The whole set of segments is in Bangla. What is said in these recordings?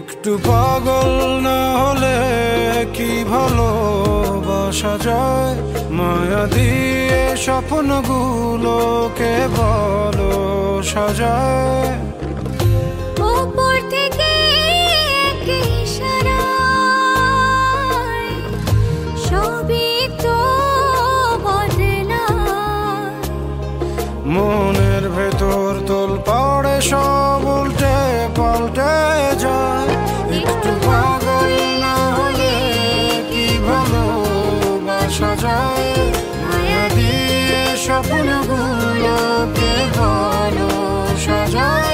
একটু পাগল না হলে কি ভালোবাসা যায়? মায়া দিয়ে স্বপ্নগুলোকে বলো সাজায়। উপর থেকে এক ইশারায় সবই তো বদলায়। মনের ভেতর তোলপাড়ে সব উল্টে পাল্টে যায়। একটু পাগল না হলে কি ভালোবাসা যায়? মায়া দিয়ে স্বপ্নগুলোকে বলো সাজায়।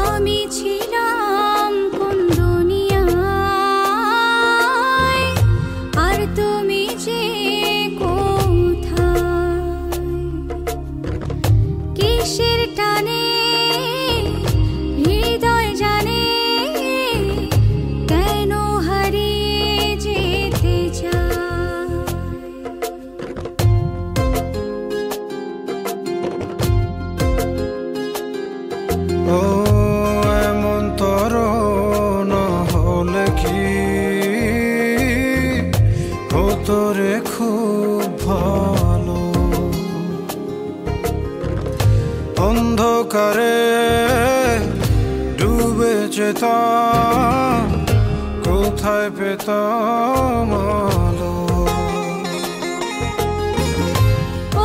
আমি ছিলাম কোন দুনিয়ায়, আর তুমি যে কোথায়? কিসের টানে হৃদয় জানে কেন হারিয়ে যেতে চায়? ও এমন তরণ হলে কি হতো রে খুব ভালো। অন্ধকারে ডুবে যেতাম, কোথায় পেতাম আলো?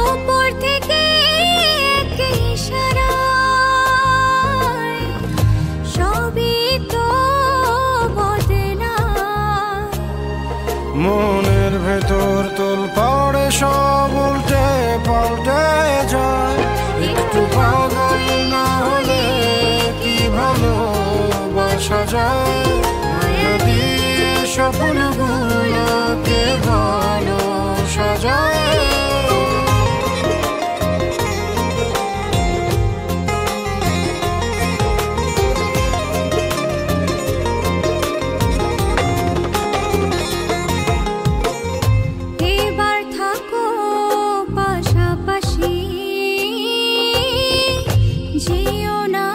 উপর থেকে এক ইশারায় সবই তো বদলায়। মনের ভেতর তোলপাড়ে সব উল্টে পাল্টে যায়। একটু পাগল না হলে কি ভালোবাসা যায়? মায়া দিয়ে স্বপ্নগুলোকে বলো সাজায়। এবার থাকো পাশাপাশি, যেও না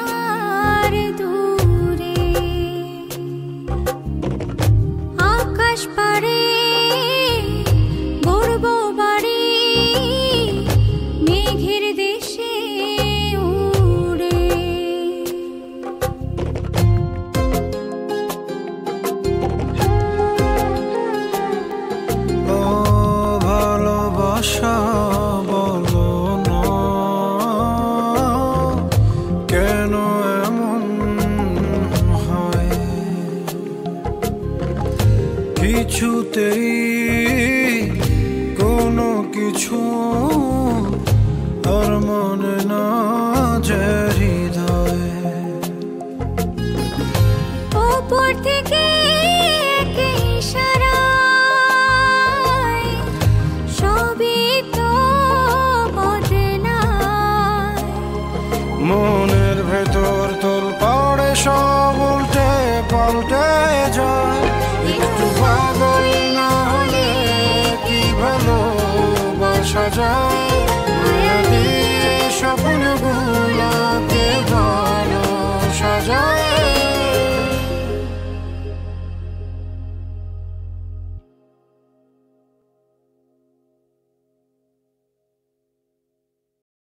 আর দূরে। আকাশ পাড়ে গড়ব বাড়ি, মেঘের দেশে উড়ে। ও ভালোবাসা বলো না, কেন এমন হয়? কিছুতেই কোনো কিছু আর মনে না যে হৃদয়। উপর থেকে এক ইশারায় সবই তো বদলায়। মনের ভেতর তোলপাড়ে সব উল্টে পাল্টে যায়। একটু পাগল না হলে কি ভালোবাসা যায়?